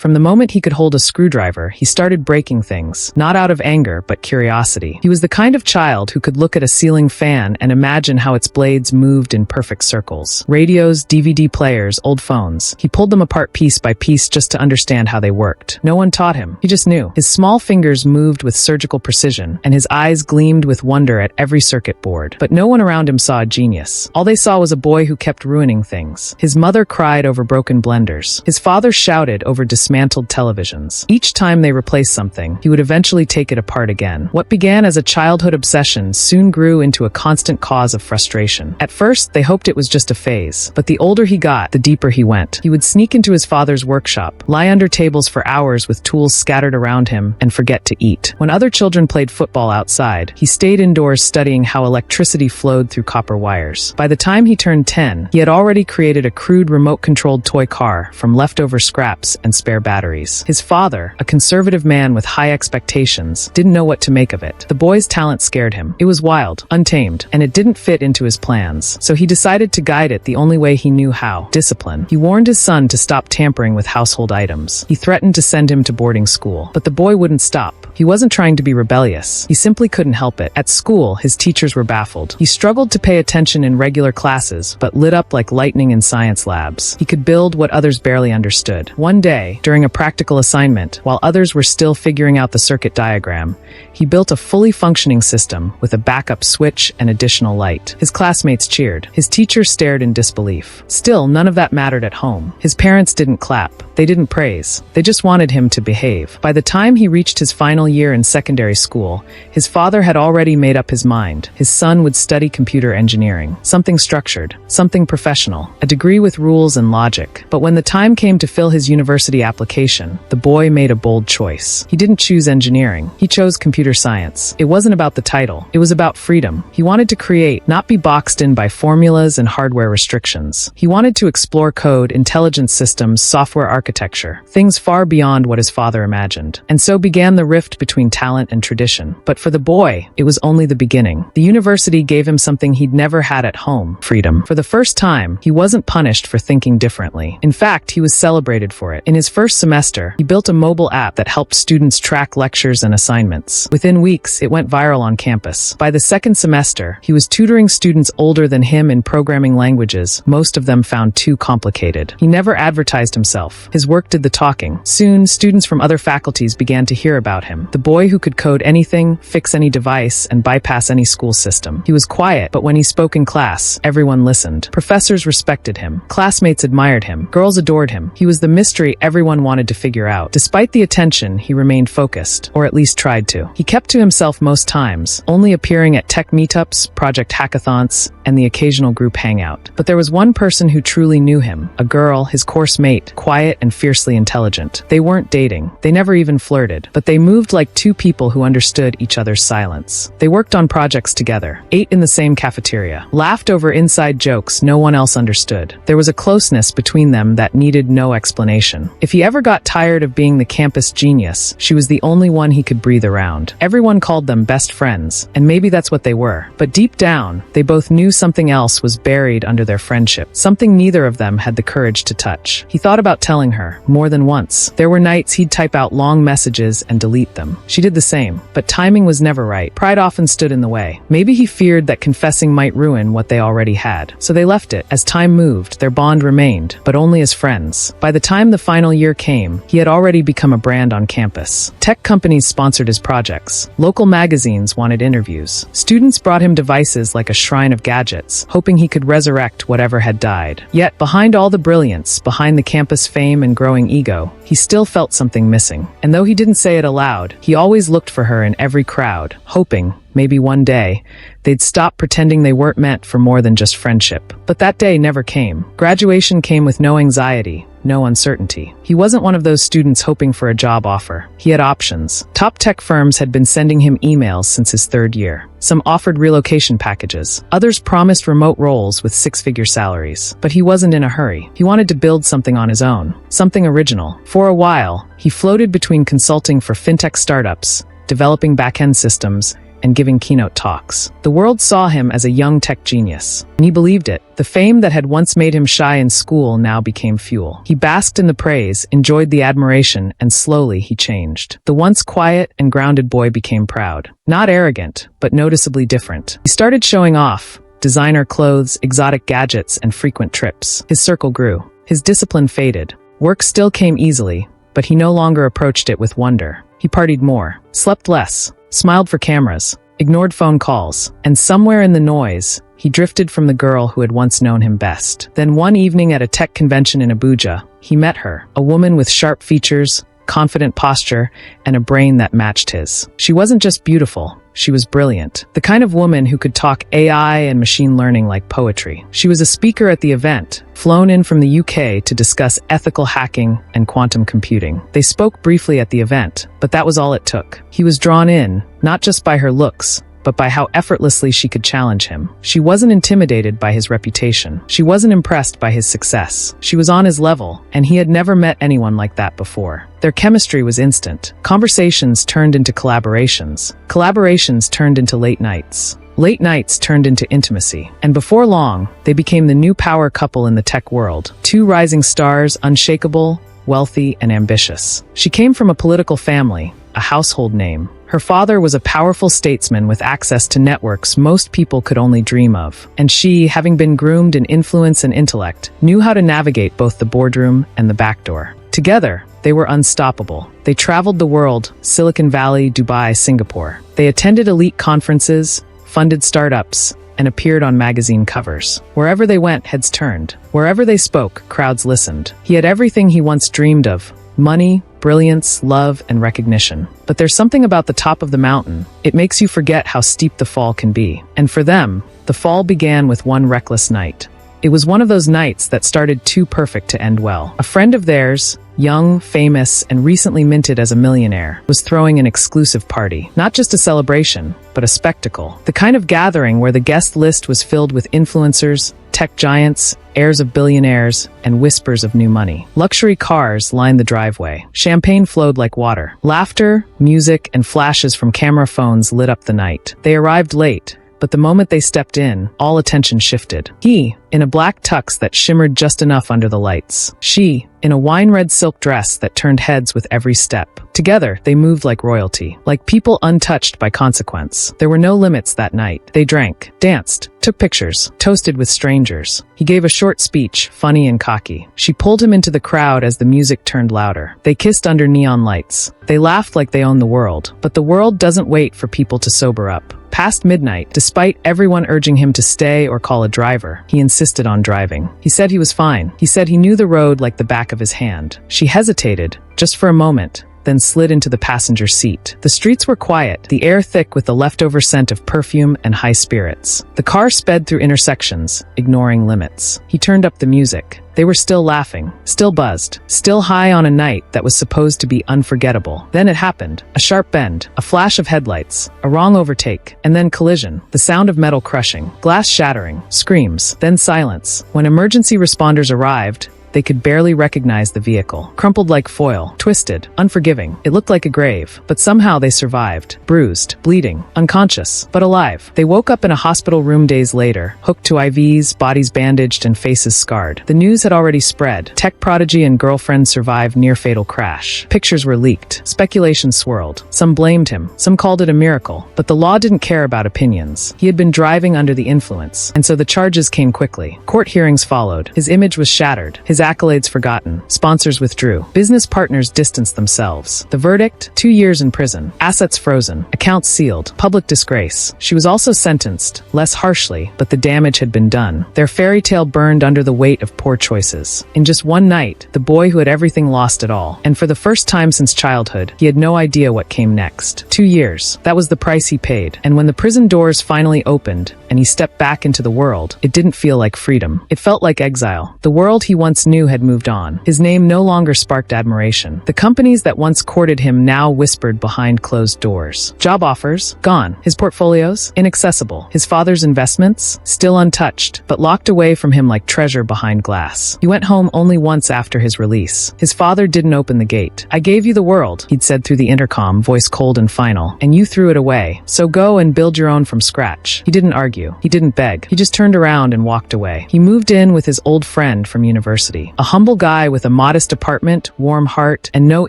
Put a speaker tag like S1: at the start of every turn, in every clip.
S1: From the moment he could hold a screwdriver, he started breaking things, not out of anger, but curiosity. He was the kind of child who could look at a ceiling fan and imagine how its blades moved in perfect circles. Radios, DVD players, old phones. He pulled them apart piece by piece just to understand how they worked. No one taught him. He just knew. His small fingers moved with surgical precision, and his eyes gleamed with wonder at every circuit board. But no one around him saw a genius. All they saw was a boy who kept ruining things. His mother cried over broken blenders. His father shouted over dismantled televisions. Each time they replaced something, he would eventually take it apart again. What began as a childhood obsession soon grew into a constant cause of frustration. At first, they hoped it was just a phase, but the older he got, the deeper he went. He would sneak into his father's workshop, lie under tables for hours with tools scattered around him, and forget to eat. When other children played football outside, he stayed indoors studying how electricity flowed through copper wires. By the time he turned 10, he had already created a crude remote-controlled toy car from leftover scraps and spare batteries. His father, a conservative man with high expectations, didn't know what to make of it. The boy's talent scared him. It was wild, untamed, and it didn't fit into his plans. So he decided to guide it the only way he knew how: discipline. He warned his son to stop tampering with household items. He threatened to send him to boarding school. But the boy wouldn't stop. He wasn't trying to be rebellious. He simply couldn't help it. At school, his teachers were baffled. He struggled to pay attention in regular classes, but lit up like lightning in science labs. He could build what others barely understood. One day, during a practical assignment, while others were still figuring out the circuit diagram, he built a fully functioning system with a backup switch and additional light. His classmates cheered. His teacher stared in disbelief. Still, none of that mattered at home. His parents didn't clap. They didn't praise. They just wanted him to behave. By the time he reached his final year in secondary school, his father had already made up his mind. His son would study computer engineering. Something structured, something professional, a degree with rules and logic. But when the time came to fill his university application, the boy made a bold choice. He didn't choose engineering. He chose computer science. It wasn't about the title. It was about freedom. He wanted to create, not be boxed in by formulas and hardware restrictions. He wanted to explore code, intelligence systems, software architecture, things far beyond what his father imagined. And so began the rift between talent and tradition. But for the boy, it was only the beginning. The university gave him something he'd never had at home: freedom. For the first time, he wasn't punished for thinking differently. In fact, he was celebrated for it. In his first semester, he built a mobile app that helped students track lectures and assignments. Within weeks, it went viral on campus. By the second semester, he was tutoring students older than him in programming languages most of them found too complicated. He never advertised himself. His work did the talking. Soon, students from other faculties began to hear about him. The boy who could code anything, fix any device, and bypass any school system. He was quiet, but when he spoke in class, everyone listened. Professors respected him. Classmates admired him. Girls adored him. He was the mystery everyone wanted to figure out. Despite the attention, he remained focused, or at least tried to. He kept to himself most times, only appearing at tech meetups, project hackathons, and the occasional group hangout. But there was one person who truly knew him, a girl, his course mate, quiet and fiercely intelligent. They weren't dating. They never even flirted, but they moved like two people who understood each other's silence. They worked on projects together, ate in the same cafeteria, laughed over inside jokes no one else understood. There was a closeness between them that needed no explanation. If he ever got tired of being the campus genius, she was the only one he could breathe around. Everyone called them best friends, and maybe that's what they were. But deep down, they both knew something else was buried under their friendship, something neither of them had the courage to touch. He thought about telling her, more than once. There were nights he'd type out long messages and delete them. She did the same, but timing was never right. Pride often stood in the way. Maybe he feared that confessing might ruin what they already had. So they left it. As time moved, their bond remained, but only as friends. By the time the final year came, he had already become a brand on campus. Tech companies sponsored his projects. Local magazines wanted interviews. Students brought him devices like a shrine of gadgets, hoping he could resurrect whatever had died. Yet, behind all the brilliance, behind the campus fame and growing ego, he still felt something missing. And though he didn't say it aloud, he always looked for her in every crowd, hoping, maybe one day, they'd stop pretending they weren't meant for more than just friendship. But that day never came. Graduation came with no anxiety, no uncertainty. He wasn't one of those students hoping for a job offer. He had options. Top tech firms had been sending him emails since his third year. Some offered relocation packages. Others promised remote roles with six-figure salaries. But he wasn't in a hurry. He wanted to build something on his own, something original. For a while, he floated between consulting for fintech startups, developing back-end systems, and giving keynote talks. The world saw him as a young tech genius, and he believed it. The fame that had once made him shy in school now became fuel. He basked in the praise, enjoyed the admiration, and slowly he changed. The once quiet and grounded boy became proud. Not arrogant, but noticeably different. He started showing off designer clothes, exotic gadgets, and frequent trips. His circle grew. His discipline faded. Work still came easily, but he no longer approached it with wonder. He partied more, slept less, smiled for cameras, ignored phone calls, and somewhere in the noise, he drifted from the girl who had once known him best. Then one evening at a tech convention in Abuja, he met her, a woman with sharp features, confident posture, and a brain that matched his. She wasn't just beautiful, she was brilliant. The kind of woman who could talk AI and machine learning like poetry. She was a speaker at the event, flown in from the UK to discuss ethical hacking and quantum computing. They spoke briefly at the event, but that was all it took. He was drawn in, not just by her looks, but by how effortlessly she could challenge him. She wasn't intimidated by his reputation. She wasn't impressed by his success. She was on his level, and he had never met anyone like that before. Their chemistry was instant. Conversations turned into collaborations. Collaborations turned into late nights. Late nights turned into intimacy. And before long, they became the new power couple in the tech world. Two rising stars, unshakable, wealthy, and ambitious. She came from a political family, a household name. Her father was a powerful statesman with access to networks most people could only dream of. And she, having been groomed in influence and intellect, knew how to navigate both the boardroom and the back door. Together, they were unstoppable. They traveled the world, Silicon Valley, Dubai, Singapore. They attended elite conferences, funded startups, and appeared on magazine covers. Wherever they went, heads turned. Wherever they spoke, crowds listened. He had everything he once dreamed of: money, brilliance, love, and recognition. But there's something about the top of the mountain. It makes you forget how steep the fall can be. And for them, the fall began with one reckless night. It was one of those nights that started too perfect to end well. A friend of theirs, young, famous, and recently minted as a millionaire, was throwing an exclusive party. Not just a celebration, but a spectacle. The kind of gathering where the guest list was filled with influencers, tech giants, heirs of billionaires, and whispers of new money. Luxury cars lined the driveway. Champagne flowed like water. Laughter, music, and flashes from camera phones lit up the night. They arrived late, but the moment they stepped in, all attention shifted. He, in a black tux that shimmered just enough under the lights. She, in a wine-red silk dress that turned heads with every step. Together, they moved like royalty, like people untouched by consequence. There were no limits that night. They drank, danced, took pictures, toasted with strangers. He gave a short speech, funny and cocky. She pulled him into the crowd as the music turned louder. They kissed under neon lights. They laughed like they owned the world. But the world doesn't wait for people to sober up. Past midnight, despite everyone urging him to stay or call a driver, he insisted on driving. He said he was fine. He said he knew the road like the back of his hand. She hesitated, just for a moment, then slid into the passenger seat. The streets were quiet, the air thick with the leftover scent of perfume and high spirits. The car sped through intersections, ignoring limits. He turned up the music. They were still laughing, still buzzed, still high on a night that was supposed to be unforgettable. Then it happened. A sharp bend, a flash of headlights, a wrong overtake, and then collision. The sound of metal crushing, glass shattering, screams, then silence. When emergency responders arrived, they could barely recognize the vehicle. Crumpled like foil, twisted, unforgiving. It looked like a grave, but somehow they survived. Bruised, bleeding, unconscious, but alive. They woke up in a hospital room days later, hooked to IVs, bodies bandaged, and faces scarred. The news had already spread. Tech prodigy and girlfriend survived near-fatal crash. Pictures were leaked. Speculation swirled. Some blamed him. Some called it a miracle. But the law didn't care about opinions. He had been driving under the influence, and so the charges came quickly. Court hearings followed. His image was shattered. His accolades forgotten. Sponsors withdrew. Business partners distanced themselves. The verdict? 2 years in prison. Assets frozen. Accounts sealed. Public disgrace. She was also sentenced, less harshly, but the damage had been done. Their fairy tale burned under the weight of poor choices. In just one night, the boy who had everything lost it all. And for the first time since childhood, he had no idea what came next. 2 years. That was the price he paid. And when the prison doors finally opened, and he stepped back into the world, it didn't feel like freedom. It felt like exile. The world he once knew had moved on. His name no longer sparked admiration. The companies that once courted him now whispered behind closed doors. Job offers? Gone. His portfolios? Inaccessible. His father's investments? Still untouched, but locked away from him like treasure behind glass. He went home only once after his release. His father didn't open the gate. "I gave you the world," he'd said through the intercom, voice cold and final, "and you threw it away. So go and build your own from scratch." He didn't argue. He didn't beg. He just turned around and walked away. He moved in with his old friend from university, a humble guy with a modest apartment, warm heart, and no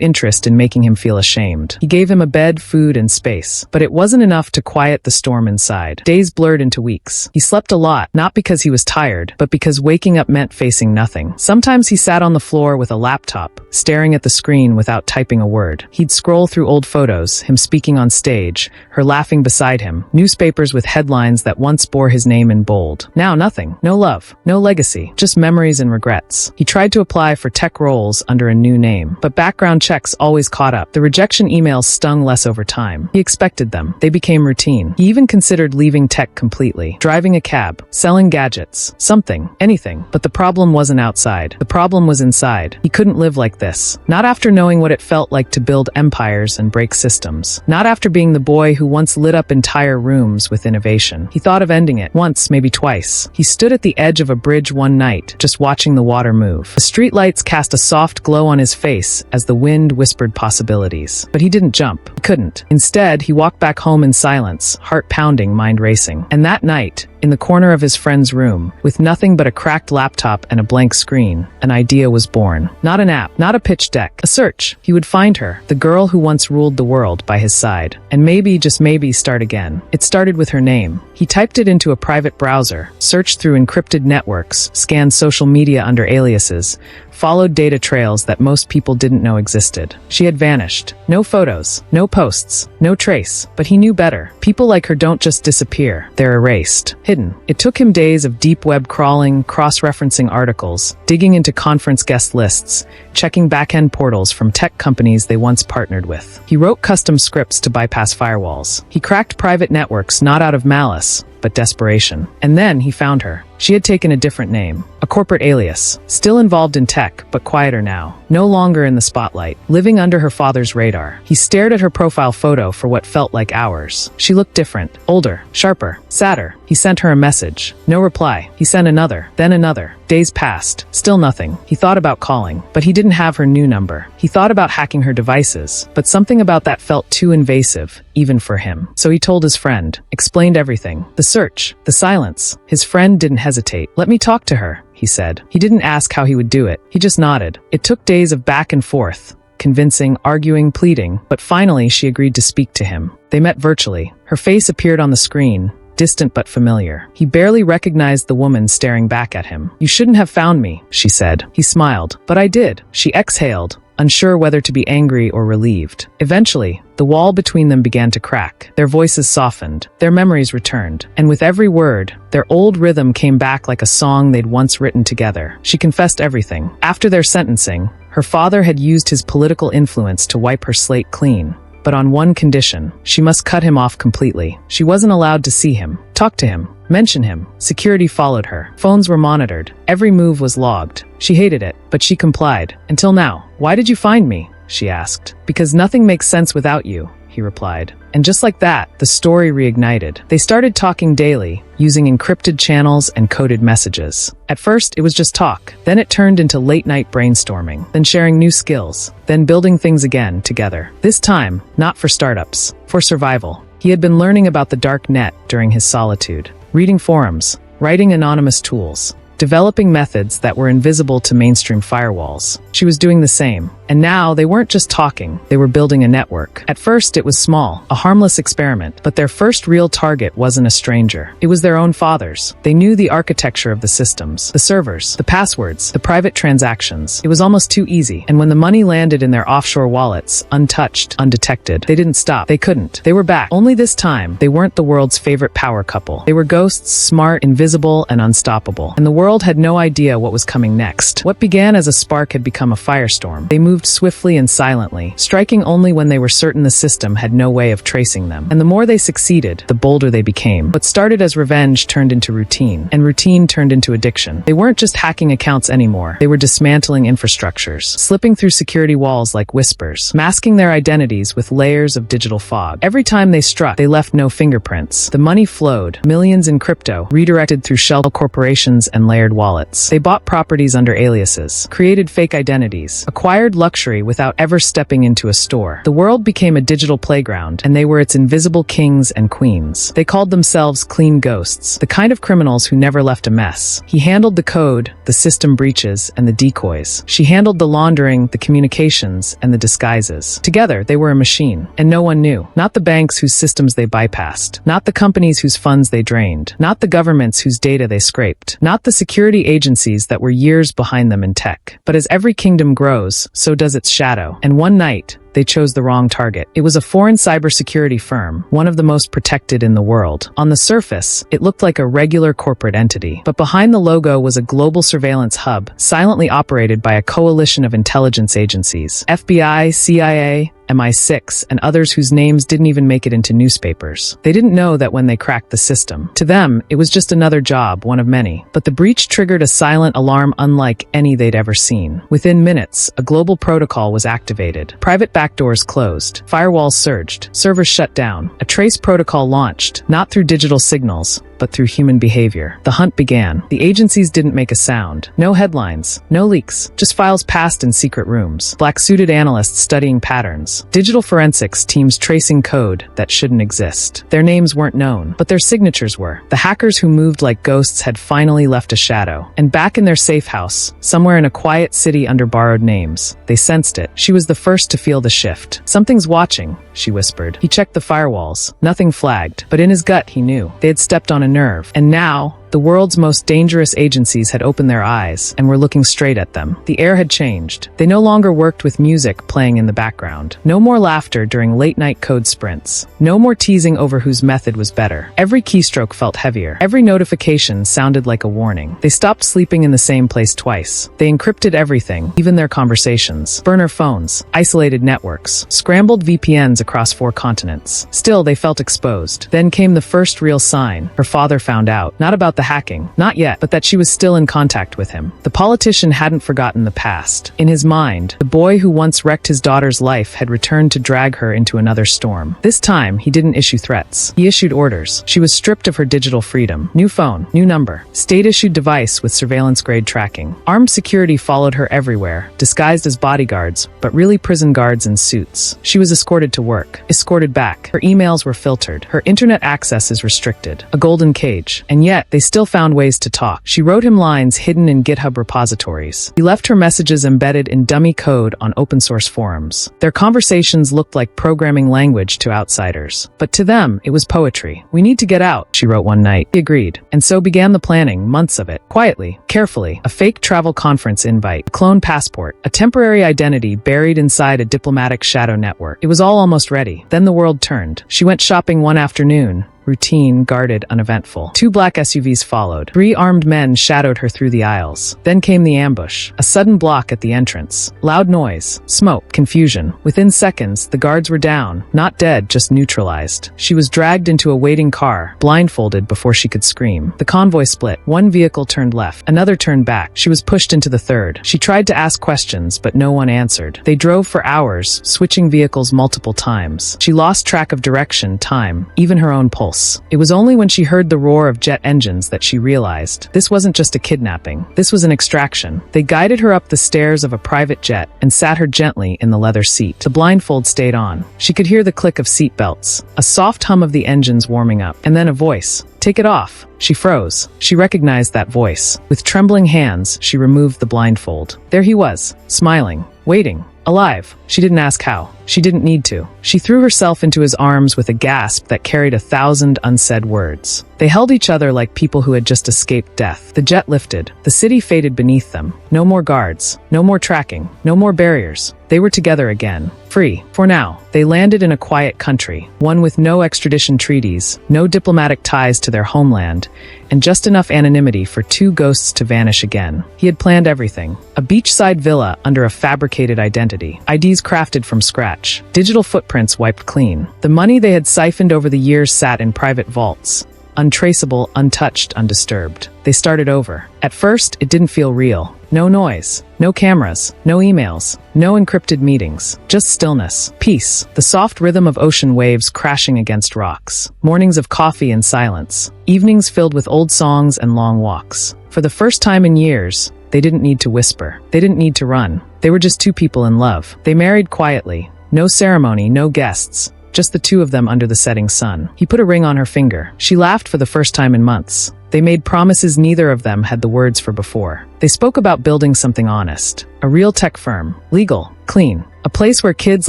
S1: interest in making him feel ashamed. He gave him a bed, food, and space, but it wasn't enough to quiet the storm inside. Days blurred into weeks. He slept a lot, not because he was tired, but because waking up meant facing nothing. Sometimes he sat on the floor with a laptop, staring at the screen without typing a word. He'd scroll through old photos, him speaking on stage, her laughing beside him, newspapers with headlines that once bore his name in bold. Now nothing. No love. No legacy. Just memories and regrets. He tried to apply for tech roles under a new name, but background checks always caught up. The rejection emails stung less over time. He expected them. They became routine. He even considered leaving tech completely, driving a cab, selling gadgets, something, anything. But the problem wasn't outside. The problem was inside. He couldn't live like this. Not after knowing what it felt like to build empires and break systems. Not after being the boy who once lit up entire rooms with innovation. He thought of ending it. Once, maybe twice. He stood at the edge of a bridge one night, just watching the water move. The streetlights cast a soft glow on his face as the wind whispered possibilities. But he didn't jump. He couldn't. Instead, he walked back home in silence, heart pounding, mind racing. And that night, in the corner of his friend's room, with nothing but a cracked laptop and a blank screen, an idea was born. Not an app, not a pitch deck, a search. He would find her, the girl who once ruled the world, by his side. And maybe, just maybe, start again. It started with her name. He typed it into a private browser, searched through encrypted networks, scanned social media under aliases, followed data trails that most people didn't know existed. She had vanished. No photos, no posts, no trace. But he knew better. People like her don't just disappear. They're erased. Hidden. It took him days of deep web crawling, cross-referencing articles, digging into conference guest lists, checking back-end portals from tech companies they once partnered with. He wrote custom scripts to bypass firewalls. He cracked private networks not out of malice, but desperation. And then he found her. She had taken a different name, a corporate alias, still involved in tech, but quieter now, no longer in the spotlight, living under her father's radar. He stared at her profile photo for what felt like hours. She looked different, older, sharper, sadder. He sent her a message. No reply. He sent another, then another. Days passed. Still nothing. He thought about calling, but he didn't have her new number. He thought about hacking her devices, but something about that felt too invasive, even for him. So he told his friend, explained everything. The search, the silence. His friend didn't hesitate. "Let me talk to her," he said. He didn't ask how he would do it. He just nodded. It took days of back and forth, convincing, arguing, pleading, but finally she agreed to speak to him. They met virtually. Her face appeared on the screen, distant but familiar. He barely recognized the woman staring back at him. "You shouldn't have found me," she said. He smiled. "But I did." She exhaled, unsure whether to be angry or relieved. Eventually, the wall between them began to crack. Their voices softened. Their memories returned. And with every word, their old rhythm came back like a song they'd once written together. She confessed everything. After their sentencing, her father had used his political influence to wipe her slate clean. But on one condition, she must cut him off completely. She wasn't allowed to see him, talk to him, mention him. Security followed her. Phones were monitored. Every move was logged. She hated it, but she complied. "Until now. Why did you find me?" she asked. "Because nothing makes sense without you," he replied. And just like that, the story reignited. They started talking daily, using encrypted channels and coded messages. At first, it was just talk. Then it turned into late-night brainstorming, then sharing new skills, then building things again together. This time, not for startups, for survival. He had been learning about the dark net during his solitude, reading forums, writing anonymous tools, developing methods that were invisible to mainstream firewalls. She was doing the same. And now they weren't just talking, they were building a network. At first it was small, a harmless experiment, but their first real target wasn't a stranger. It was their own fathers. They knew the architecture of the systems, the servers, the passwords, the private transactions. It was almost too easy. And when the money landed in their offshore wallets, untouched, undetected, they didn't stop. They couldn't. They were back. Only this time, they weren't the world's favorite power couple. They were ghosts, smart, invisible, and unstoppable. And the world had no idea what was coming next. What began as a spark had become a firestorm. They moved moved swiftly and silently, striking only when they were certain the system had no way of tracing them. And the more they succeeded, the bolder they became. What started as revenge turned into routine, and routine turned into addiction. They weren't just hacking accounts anymore. They were dismantling infrastructures, slipping through security walls like whispers, masking their identities with layers of digital fog. Every time they struck, they left no fingerprints. The money flowed, millions in crypto, redirected through shell corporations and layered wallets. They bought properties under aliases, created fake identities, acquired luxury without ever stepping into a store. The world became a digital playground, and they were its invisible kings and queens. They called themselves clean ghosts, the kind of criminals who never left a mess. He handled the code, the system breaches, and the decoys. She handled the laundering, the communications, and the disguises. Together, they were a machine, and no one knew. Not the banks whose systems they bypassed, not the companies whose funds they drained, not the governments whose data they scraped, not the security agencies that were years behind them in tech. But as every kingdom grows, so does its shadow. And one night, they chose the wrong target. It was a foreign cybersecurity firm, one of the most protected in the world. On the surface, it looked like a regular corporate entity, but behind the logo was a global surveillance hub, silently operated by a coalition of intelligence agencies: FBI, CIA, MI6, and others whose names didn't even make it into newspapers. They didn't know that when they cracked the system. To them, it was just another job, one of many. But the breach triggered a silent alarm unlike any they'd ever seen. Within minutes, a global protocol was activated. Private backdoors closed. Firewalls surged. Servers shut down. A trace protocol launched, not through digital signals, but through human behavior. The hunt began. The agencies didn't make a sound. No headlines. No leaks. Just files passed in secret rooms. Black-suited analysts studying patterns. Digital forensics teams tracing code that shouldn't exist. Their names weren't known, but their signatures were. The hackers who moved like ghosts had finally left a shadow. And back in their safe house, somewhere in a quiet city under borrowed names, they sensed it. She was the first to feel the shift. "Something's watching," she whispered. He checked the firewalls. Nothing flagged, but in his gut he knew. They had stepped on a nerve. And now, the world's most dangerous agencies had opened their eyes and were looking straight at them. The air had changed. They no longer worked with music playing in the background. No more laughter during late-night code sprints. No more teasing over whose method was better. Every keystroke felt heavier. Every notification sounded like a warning. They stopped sleeping in the same place twice. They encrypted everything, even their conversations. Burner phones, isolated networks, scrambled VPNs across 4 continents. Still, they felt exposed. Then came the first real sign. Her father found out. Not about the hacking. Not yet, but that she was still in contact with him. The politician hadn't forgotten the past. In his mind, the boy who once wrecked his daughter's life had returned to drag her into another storm. This time, he didn't issue threats. He issued orders. She was stripped of her digital freedom. New phone, new number, state-issued device with surveillance-grade tracking. Armed security followed her everywhere, disguised as bodyguards, but really prison guards in suits. She was escorted to work, escorted back. Her emails were filtered. Her internet access is restricted. A golden cage. And yet, they still found ways to talk. She wrote him lines hidden in GitHub repositories. He left her messages embedded in dummy code on open-source forums. Their conversations looked like programming language to outsiders. But to them, it was poetry. "We need to get out," she wrote one night. He agreed. And so began the planning, months of it. Quietly, carefully, a fake travel conference invite, a clone passport, a temporary identity buried inside a diplomatic shadow network. It was all almost ready. Then the world turned. She went shopping one afternoon. Routine, guarded, uneventful. 2 black SUVs followed. 3 armed men shadowed her through the aisles. Then came the ambush. A sudden block at the entrance. Loud noise. Smoke. Confusion. Within seconds, the guards were down. Not dead, just neutralized. She was dragged into a waiting car, blindfolded before she could scream. The convoy split. One vehicle turned left. Another turned back. She was pushed into the third. She tried to ask questions, but no one answered. They drove for hours, switching vehicles multiple times. She lost track of direction, time, even her own pulse. It was only when she heard the roar of jet engines that she realized this wasn't just a kidnapping. This was an extraction. They guided her up the stairs of a private jet and sat her gently in the leather seat. The blindfold stayed on. She could hear the click of seat belts, a soft hum of the engines warming up, and then a voice. "Take it off." She froze. She recognized that voice. With trembling hands, she removed the blindfold. There he was, smiling, waiting, alive. She didn't ask how. She didn't need to. She threw herself into his arms with a gasp that carried 1,000 unsaid words. They held each other like people who had just escaped death. The jet lifted. The city faded beneath them. No more guards. No more tracking. No more barriers. They were together again. Free. For now. They landed in a quiet country, one with no extradition treaties, no diplomatic ties to their homeland, and just enough anonymity for two ghosts to vanish again. He had planned everything. A beachside villa under a fabricated identity. IDs crafted from scratch. Digital footprints wiped clean. The money they had siphoned over the years sat in private vaults. Untraceable, untouched, undisturbed. They started over. At first, it didn't feel real. No noise, no cameras, no emails, no encrypted meetings, just stillness, peace, the soft rhythm of ocean waves crashing against rocks, mornings of coffee and silence, evenings filled with old songs and long walks. For the first time in years, they didn't need to whisper. They didn't need to run. They were just two people in love. They married quietly. No ceremony, no guests. Just the two of them under the setting sun. He put a ring on her finger. She laughed for the first time in months. They made promises neither of them had the words for before. They spoke about building something honest. A real tech firm. Legal. Clean. A place where kids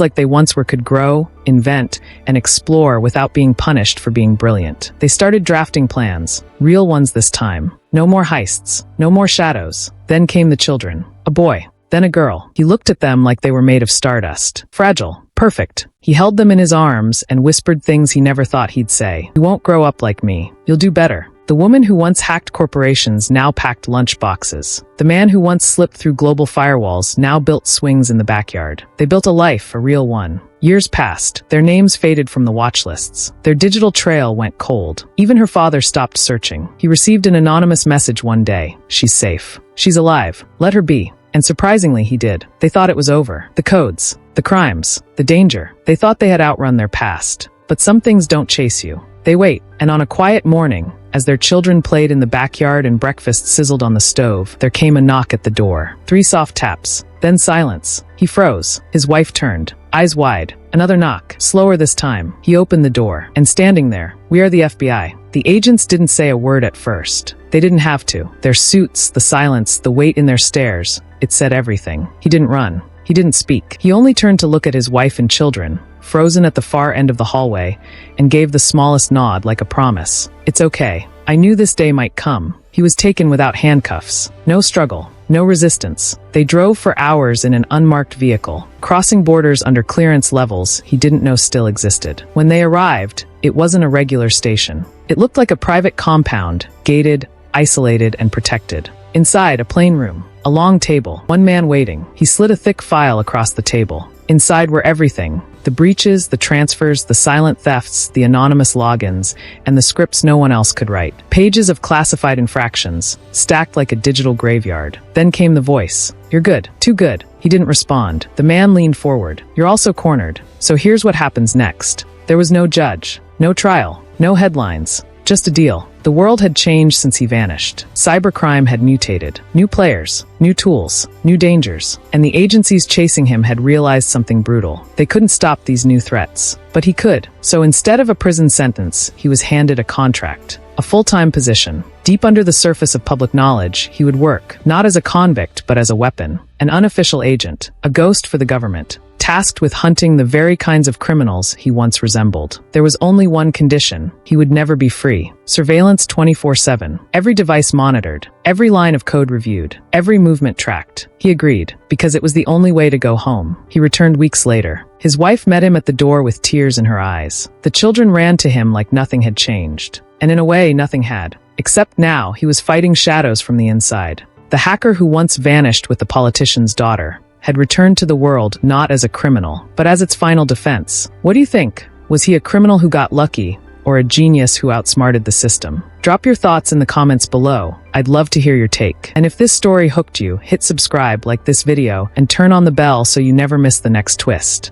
S1: like they once were could grow, invent, and explore without being punished for being brilliant. They started drafting plans. Real ones this time. No more heists. No more shadows. Then came the children. A boy. Then a girl. He looked at them like they were made of stardust. Fragile. Perfect. He held them in his arms and whispered things he never thought he'd say. You won't grow up like me. You'll do better. The woman who once hacked corporations now packed lunch boxes. The man who once slipped through global firewalls now built swings in the backyard. They built a life, a real one. Years passed. Their names faded from the watch lists. Their digital trail went cold. Even her father stopped searching. He received an anonymous message one day. She's safe. She's alive. Let her be. And surprisingly, he did. They thought it was over. The codes, the crimes, the danger. They thought they had outrun their past. But some things don't chase you. They wait. And on a quiet morning, as their children played in the backyard and breakfast sizzled on the stove, there came a knock at the door. 3 soft taps. Then silence. He froze. His wife turned, eyes wide. Another knock. Slower this time. He opened the door. And standing there, "We are the FBI." The agents didn't say a word at first. They didn't have to. Their suits, the silence, the weight in their stares, it said everything. He didn't run. He didn't speak. He only turned to look at his wife and children, frozen at the far end of the hallway, and gave the smallest nod like a promise. It's okay. I knew this day might come. He was taken without handcuffs. No struggle. No resistance. They drove for hours in an unmarked vehicle, crossing borders under clearance levels he didn't know still existed. When they arrived, it wasn't a regular station. It looked like a private compound, gated, isolated, and protected. Inside, a plain room. A long table. One man waiting. He slid a thick file across the table. Inside were everything. The breaches, the transfers, the silent thefts, the anonymous logins, and the scripts no one else could write. Pages of classified infractions, stacked like a digital graveyard. Then came the voice. "You're good. Too good." He didn't respond. The man leaned forward. "You're also cornered. So here's what happens next." There was no judge. No trial. No headlines. Just a deal. The world had changed since he vanished. Cybercrime had mutated. New players, new tools, new dangers. And the agencies chasing him had realized something brutal. They couldn't stop these new threats. But he could. So instead of a prison sentence, he was handed a contract. A full-time position. Deep under the surface of public knowledge, he would work, not as a convict, but as a weapon. An unofficial agent. A ghost for the government. Tasked with hunting the very kinds of criminals he once resembled. There was only one condition. He would never be free. Surveillance 24/7. Every device monitored. Every line of code reviewed. Every movement tracked. He agreed, because it was the only way to go home. He returned weeks later. His wife met him at the door with tears in her eyes. The children ran to him like nothing had changed. And in a way, nothing had. Except now, he was fighting shadows from the inside. The hacker who once vanished with the politician's daughter had returned to the world not as a criminal, but as its final defense. What do you think? Was he a criminal who got lucky, or a genius who outsmarted the system? Drop your thoughts in the comments below. I'd love to hear your take. And if this story hooked you, hit subscribe, like this video, and turn on the bell so you never miss the next twist.